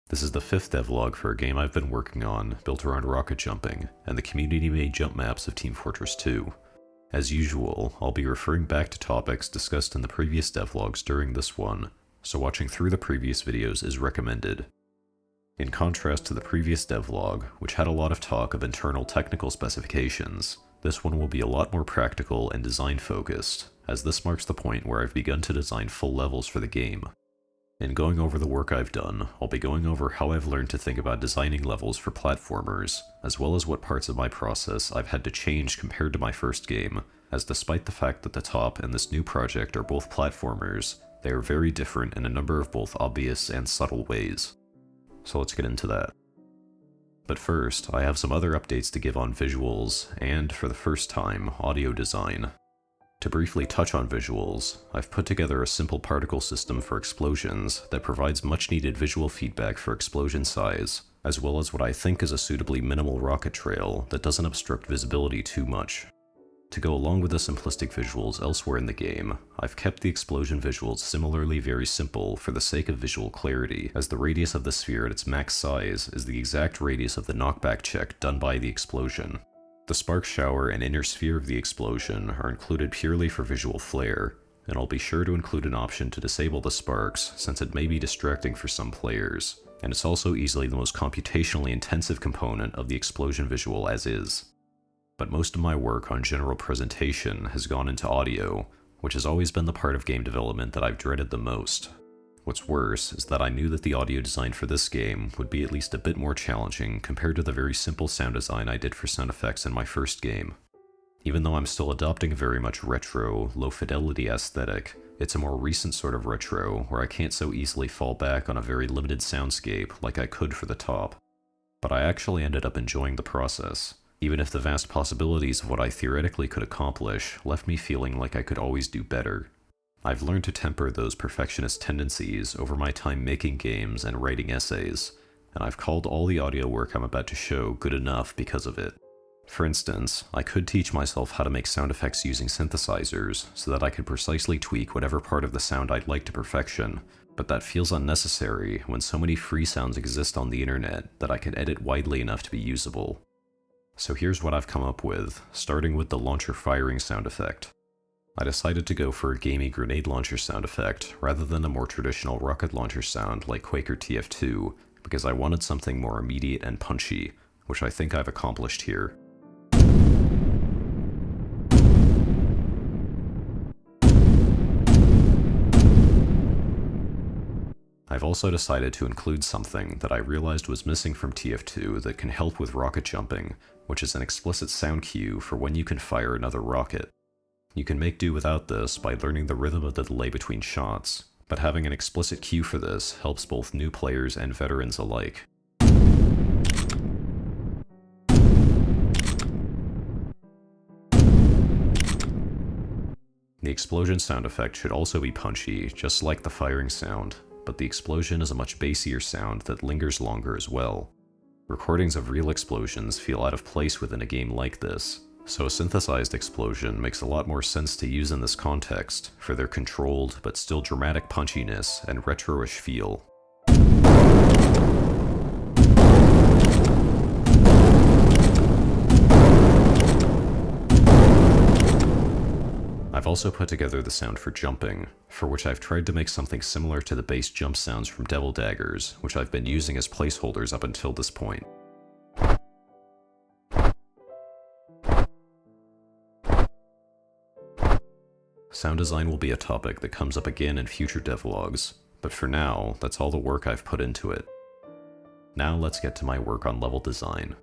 This is the 5th devlog for a game I've been working on, built around rocket jumping, and the community-made jump maps of Team Fortress 2. As usual, I'll be referring back to topics discussed in the previous devlogs during this one, so watching through the previous videos is recommended. In contrast to the previous devlog, which had a lot of talk of internal technical specifications, this one will be a lot more practical and design-focused, as this marks the point where I've begun to design full levels for the game. In going over the work I've done, I'll be going over how I've learned to think about designing levels for platformers, as well as what parts of my process I've had to change compared to my first game, as despite the fact that the top and this new project are both platformers, they are very different in a number of both obvious and subtle ways. So let's get into that. But first, I have some other updates to give on visuals, and, for the first time, audio design. To briefly touch on visuals, I've put together a simple particle system for explosions that provides much needed visual feedback for explosion size, as well as what I think is a suitably minimal rocket trail that doesn't obstruct visibility too much. To go along with the simplistic visuals elsewhere in the game, I've kept the explosion visuals similarly very simple for the sake of visual clarity, as the radius of the sphere at its max size is the exact radius of the knockback check done by the explosion. The spark shower and inner sphere of the explosion are included purely for visual flair, and I'll be sure to include an option to disable the sparks since it may be distracting for some players, and it's also easily the most computationally intensive component of the explosion visual as is. But most of my work on general presentation has gone into audio, which has always been the part of game development that I've dreaded the most. What's worse is that I knew that the audio design for this game would be at least a bit more challenging compared to the very simple sound design I did for sound effects in my first game. Even though I'm still adopting a very much retro, low-fidelity aesthetic, it's a more recent sort of retro where I can't so easily fall back on a very limited soundscape like I could for the top. But I actually ended up enjoying the process, even if the vast possibilities of what I theoretically could accomplish left me feeling like I could always do better. I've learned to temper those perfectionist tendencies over my time making games and writing essays, and I've called all the audio work I'm about to show good enough because of it. For instance, I could teach myself how to make sound effects using synthesizers so that I could precisely tweak whatever part of the sound I'd like to perfection, but that feels unnecessary when so many free sounds exist on the internet that I can edit widely enough to be usable. So here's what I've come up with, starting with the launcher firing sound effect. I decided to go for a gamey grenade launcher sound effect rather than a more traditional rocket launcher sound like Quaker TF2 because I wanted something more immediate and punchy, which I think I've accomplished here. I've also decided to include something that I realized was missing from TF2 that can help with rocket jumping, which is an explicit sound cue for when you can fire another rocket. You can make do without this by learning the rhythm of the delay between shots, but having an explicit cue for this helps both new players and veterans alike. The explosion sound effect should also be punchy, just like the firing sound, but the explosion is a much bassier sound that lingers longer as well. Recordings of real explosions feel out of place within a game like this, so a synthesized explosion makes a lot more sense to use in this context for their controlled but still dramatic punchiness and retro-ish feel. I've also put together the sound for jumping, for which I've tried to make something similar to the bass jump sounds from Devil Daggers, which I've been using as placeholders up until this point. Sound design will be a topic that comes up again in future devlogs, but for now, that's all the work I've put into it. Now let's get to my work on level design.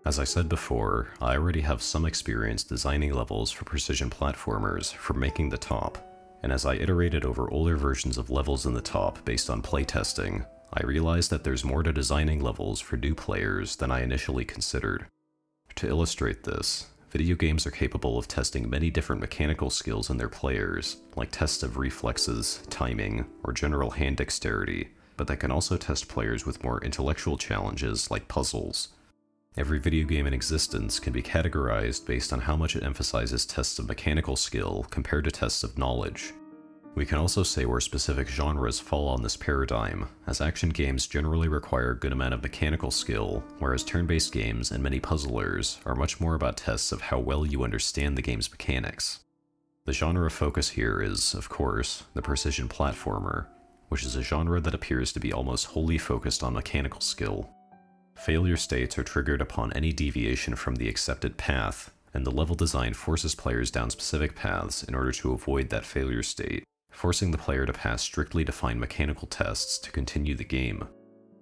As I said before, I already have some experience designing levels for precision platformers from making the top, and as I iterated over older versions of levels in the top based on playtesting, I realized that there's more to designing levels for new players than I initially considered. To illustrate this, video games are capable of testing many different mechanical skills in their players, like tests of reflexes, timing, or general hand dexterity, but they can also test players with more intellectual challenges like puzzles. Every video game in existence can be categorized based on how much it emphasizes tests of mechanical skill compared to tests of knowledge. We can also say where specific genres fall on this paradigm, as action games generally require a good amount of mechanical skill, whereas turn-based games and many puzzlers are much more about tests of how well you understand the game's mechanics. The genre of focus here is, of course, the precision platformer, which is a genre that appears to be almost wholly focused on mechanical skill. Failure states are triggered upon any deviation from the accepted path, and the level design forces players down specific paths in order to avoid that failure state, forcing the player to pass strictly defined mechanical tests to continue the game.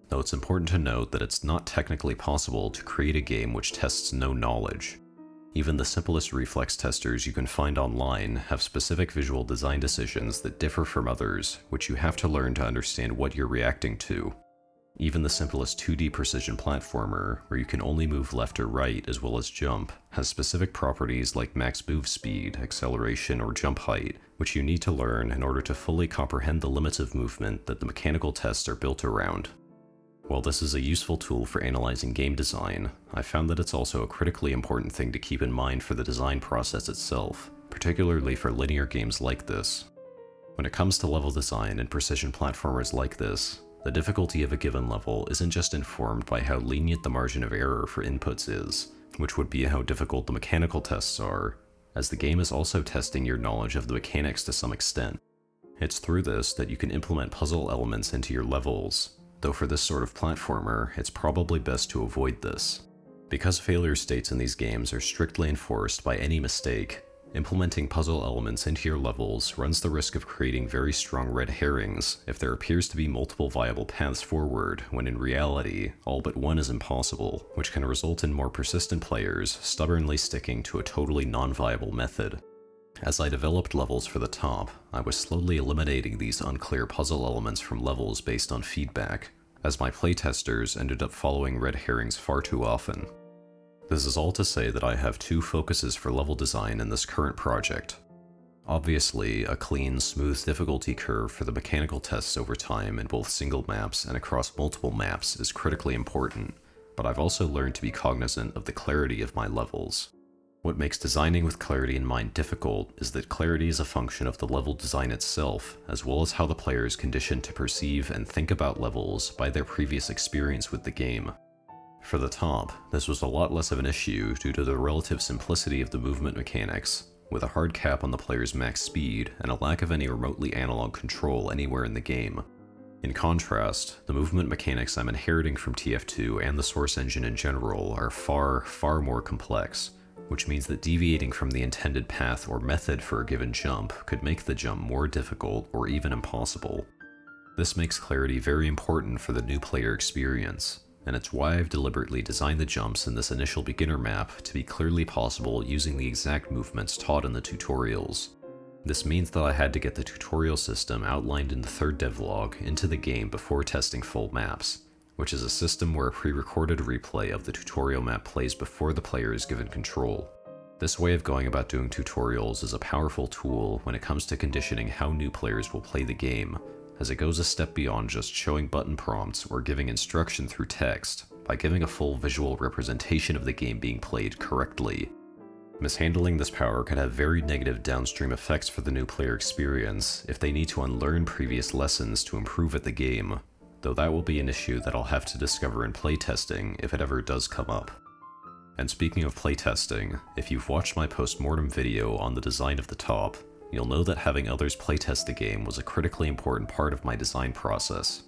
Though it's important to note that it's not technically possible to create a game which tests no knowledge. Even the simplest reflex testers you can find online have specific visual design decisions that differ from others, which you have to learn to understand what you're reacting to. Even the simplest 2D precision platformer, where you can only move left or right as well as jump, has specific properties like max move speed, acceleration, or jump height, which you need to learn in order to fully comprehend the limits of movement that the mechanical tests are built around. While this is a useful tool for analyzing game design, I found that it's also a critically important thing to keep in mind for the design process itself, particularly for linear games like this. When it comes to level design and precision platformers like this, the difficulty of a given level isn't just informed by how lenient the margin of error for inputs is, which would be how difficult the mechanical tests are, as the game is also testing your knowledge of the mechanics to some extent. It's through this that you can implement puzzle elements into your levels, though for this sort of platformer, it's probably best to avoid this. Because failure states in these games are strictly enforced by any mistake, implementing puzzle elements into your levels runs the risk of creating very strong red herrings if there appears to be multiple viable paths forward, when in reality, all but one is impossible, which can result in more persistent players stubbornly sticking to a totally non-viable method. As I developed levels for the top, I was slowly eliminating these unclear puzzle elements from levels based on feedback, as my playtesters ended up following red herrings far too often. This is all to say that I have two focuses for level design in this current project. Obviously, a clean, smooth difficulty curve for the mechanical tests over time in both single maps and across multiple maps is critically important, but I've also learned to be cognizant of the clarity of my levels. What makes designing with clarity in mind difficult is that clarity is a function of the level design itself, as well as how the player is conditioned to perceive and think about levels by their previous experience with the game. For the top, this was a lot less of an issue due to the relative simplicity of the movement mechanics, with a hard cap on the player's max speed and a lack of any remotely analog control anywhere in the game. In contrast, the movement mechanics I'm inheriting from TF2 and the source engine in general are far more complex, which means that deviating from the intended path or method for a given jump could make the jump more difficult or even impossible. This makes clarity very important for the new player experience, and it's why I've deliberately designed the jumps in this initial beginner map to be clearly possible using the exact movements taught in the tutorials. This means that I had to get the tutorial system outlined in the third devlog into the game before testing full maps, which is a system where a pre-recorded replay of the tutorial map plays before the player is given control. This way of going about doing tutorials is a powerful tool when it comes to conditioning how new players will play the game, as it goes a step beyond just showing button prompts or giving instruction through text, by giving a full visual representation of the game being played correctly. Mishandling this power can have very negative downstream effects for the new player experience if they need to unlearn previous lessons to improve at the game, though that will be an issue that I'll have to discover in playtesting if it ever does come up. And speaking of playtesting, if you've watched my post-mortem video on the design of the top, you'll know that having others playtest the game was a critically important part of my design process.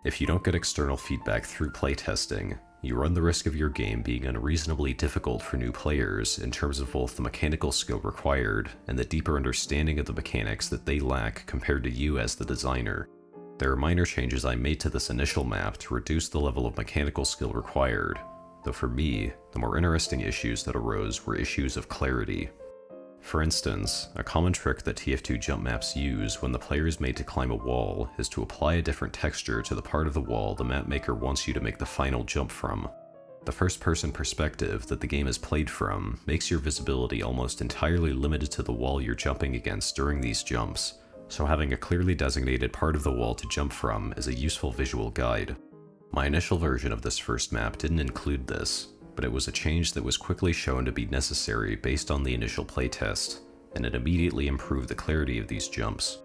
If you don't get external feedback through playtesting, you run the risk of your game being unreasonably difficult for new players in terms of both the mechanical skill required and the deeper understanding of the mechanics that they lack compared to you as the designer. There are minor changes I made to this initial map to reduce the level of mechanical skill required, though for me, the more interesting issues that arose were issues of clarity. For instance, a common trick that TF2 jump maps use when the player is made to climb a wall is to apply a different texture to the part of the wall the map maker wants you to make the final jump from. The first-person perspective that the game is played from makes your visibility almost entirely limited to the wall you're jumping against during these jumps, so having a clearly designated part of the wall to jump from is a useful visual guide. My initial version of this first map didn't include this, but it was a change that was quickly shown to be necessary based on the initial playtest, and it immediately improved the clarity of these jumps.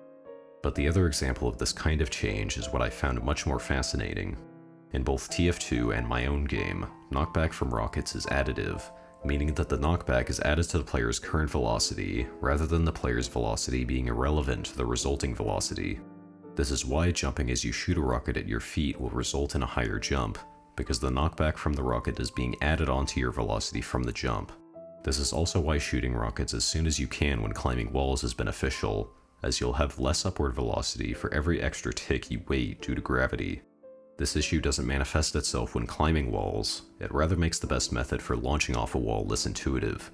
But the other example of this kind of change is what I found much more fascinating. In both TF2 and my own game, knockback from rockets is additive, meaning that the knockback is added to the player's current velocity, rather than the player's velocity being irrelevant to the resulting velocity. This is why jumping as you shoot a rocket at your feet will result in a higher jump, because the knockback from the rocket is being added onto your velocity from the jump. This is also why shooting rockets as soon as you can when climbing walls is beneficial, as you'll have less upward velocity for every extra tick you wait due to gravity. This issue doesn't manifest itself when climbing walls, it rather makes the best method for launching off a wall less intuitive.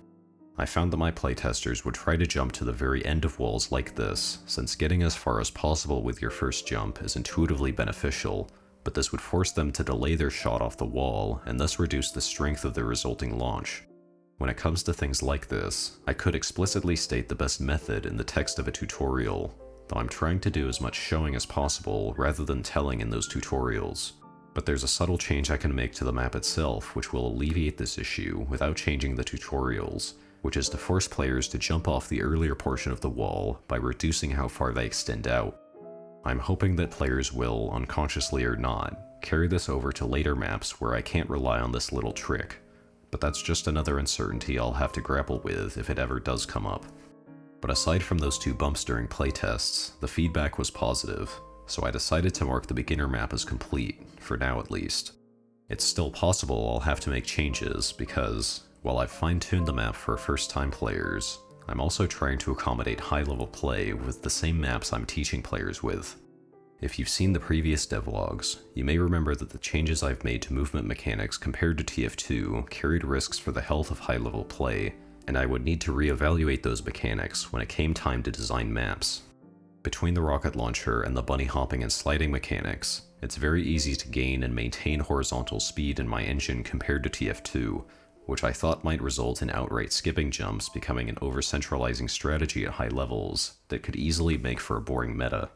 I found that my playtesters would try to jump to the very end of walls like this, since getting as far as possible with your first jump is intuitively beneficial, but this would force them to delay their shot off the wall and thus reduce the strength of their resulting launch. When it comes to things like this, I could explicitly state the best method in the text of a tutorial, though I'm trying to do as much showing as possible rather than telling in those tutorials. But there's a subtle change I can make to the map itself which will alleviate this issue without changing the tutorials, which is to force players to jump off the earlier portion of the wall by reducing how far they extend out. I'm hoping that players will, unconsciously or not, carry this over to later maps where I can't rely on this little trick. But that's just another uncertainty I'll have to grapple with if it ever does come up. But aside from those two bumps during playtests, the feedback was positive, so I decided to mark the beginner map as complete, for now at least. It's still possible I'll have to make changes because, while I've fine-tuned the map for first-time players, I'm also trying to accommodate high-level play with the same maps I'm teaching players with. If you've seen the previous devlogs, you may remember that the changes I've made to movement mechanics compared to TF2 carried risks for the health of high-level play, and I would need to re-evaluate those mechanics when it came time to design maps. Between the rocket launcher and the bunny hopping and sliding mechanics, it's very easy to gain and maintain horizontal speed in my engine compared to TF2, which I thought might result in outright skipping jumps becoming an over-centralizing strategy at high levels that could easily make for a boring meta.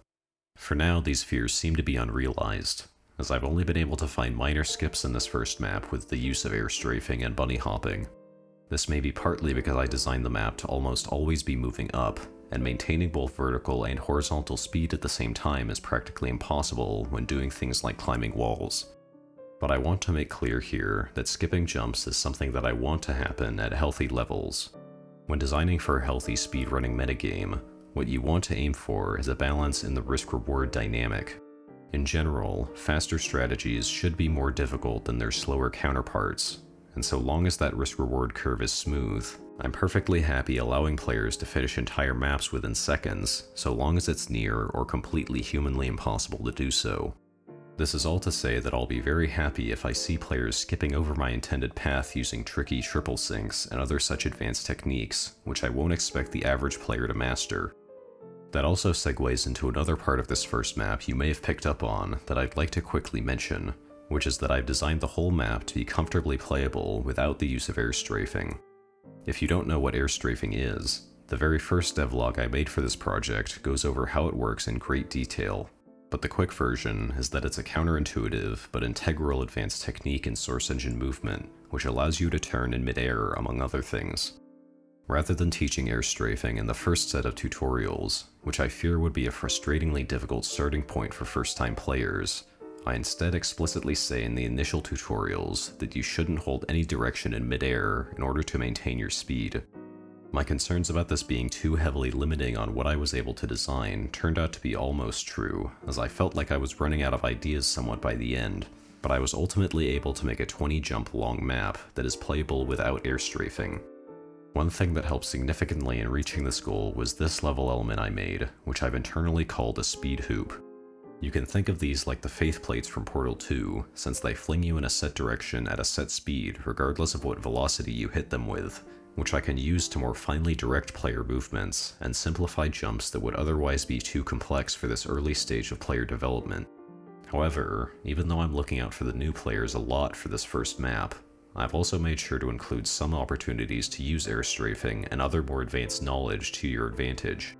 For now, these fears seem to be unrealized, as I've only been able to find minor skips in this first map with the use of air strafing and bunny hopping. This may be partly because I designed the map to almost always be moving up, and maintaining both vertical and horizontal speed at the same time is practically impossible when doing things like climbing walls. But I want to make clear here that skipping jumps is something that I want to happen at healthy levels. When designing for a healthy speedrunning metagame, what you want to aim for is a balance in the risk-reward dynamic. In general, faster strategies should be more difficult than their slower counterparts, and so long as that risk-reward curve is smooth, I'm perfectly happy allowing players to finish entire maps within seconds, so long as it's near or completely humanly impossible to do so. This is all to say that I'll be very happy if I see players skipping over my intended path using tricky triple syncs and other such advanced techniques, which I won't expect the average player to master. That also segues into another part of this first map you may have picked up on that I'd like to quickly mention, which is that I've designed the whole map to be comfortably playable without the use of air strafing. If you don't know what air strafing is, the very first devlog I made for this project goes over how it works in great detail, but the quick version is that it's a counterintuitive but integral advanced technique in source engine movement, which allows you to turn in midair among other things. Rather than teaching air strafing in the first set of tutorials, which I fear would be a frustratingly difficult starting point for first-time players, I instead explicitly say in the initial tutorials that you shouldn't hold any direction in midair in order to maintain your speed. My concerns about this being too heavily limiting on what I was able to design turned out to be almost true, as I felt like I was running out of ideas somewhat by the end, but I was ultimately able to make a 20-jump long map that is playable without air strafing. One thing that helped significantly in reaching this goal was this level element I made, which I've internally called a speed hoop. You can think of these like the faith plates from Portal 2, since they fling you in a set direction at a set speed regardless of what velocity you hit them with, which I can use to more finely direct player movements and simplify jumps that would otherwise be too complex for this early stage of player development. However, even though I'm looking out for the new players a lot for this first map, I've also made sure to include some opportunities to use air strafing and other more advanced knowledge to your advantage.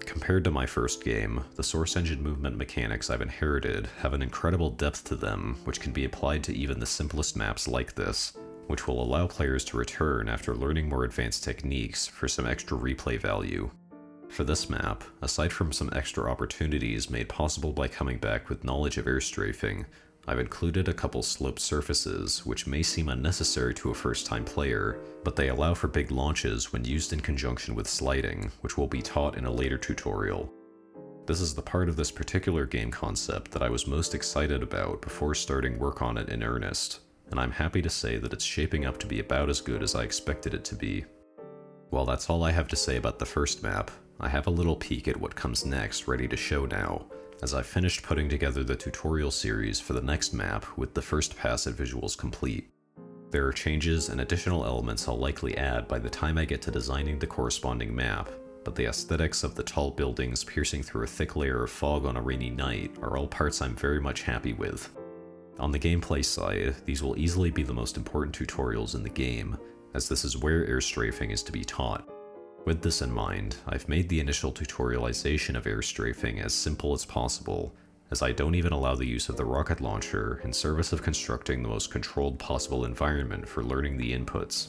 Compared to my first game, the source engine movement mechanics I've inherited have an incredible depth to them which can be applied to even the simplest maps like this, which will allow players to return after learning more advanced techniques for some extra replay value. For this map, aside from some extra opportunities made possible by coming back with knowledge of airstrafing, I've included a couple sloped surfaces which may seem unnecessary to a first-time player, but they allow for big launches when used in conjunction with sliding, which will be taught in a later tutorial. This is the part of this particular game concept that I was most excited about before starting work on it in earnest, and I'm happy to say that it's shaping up to be about as good as I expected it to be. Well, that's all I have to say about the first map. I have a little peek at what comes next ready to show now, as I've finished putting together the tutorial series for the next map with the first pass at visuals complete. There are changes and additional elements I'll likely add by the time I get to designing the corresponding map, but the aesthetics of the tall buildings piercing through a thick layer of fog on a rainy night are all parts I'm very much happy with. On the gameplay side, these will easily be the most important tutorials in the game, as this is where airstrafing is to be taught. With this in mind, I've made the initial tutorialization of airstrafing as simple as possible, as I don't even allow the use of the rocket launcher in service of constructing the most controlled possible environment for learning the inputs.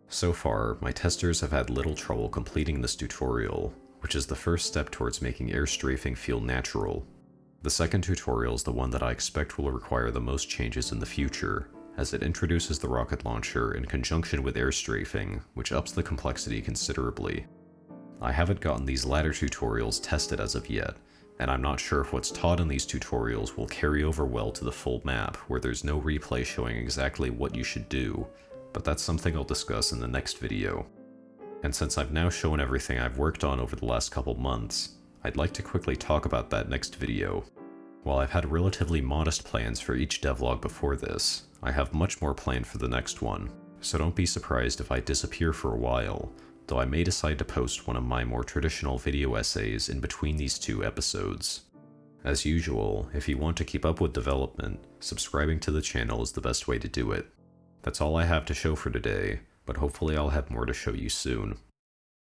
So far, my testers have had little trouble completing this tutorial, which is the first step towards making airstrafing feel natural. The second tutorial is the one that I expect will require the most changes in the future, as it introduces the rocket launcher in conjunction with airstrafing, which ups the complexity considerably. I haven't gotten these latter tutorials tested as of yet, and I'm not sure if what's taught in these tutorials will carry over well to the full map, where there's no replay showing exactly what you should do, but that's something I'll discuss in the next video. And since I've now shown everything I've worked on over the last couple months, I'd like to quickly talk about that next video. While I've had relatively modest plans for each devlog before this, I have much more planned for the next one, so don't be surprised if I disappear for a while, though I may decide to post one of my more traditional video essays in between these two episodes. As usual, if you want to keep up with development, subscribing to the channel is the best way to do it. That's all I have to show for today, but hopefully I'll have more to show you soon.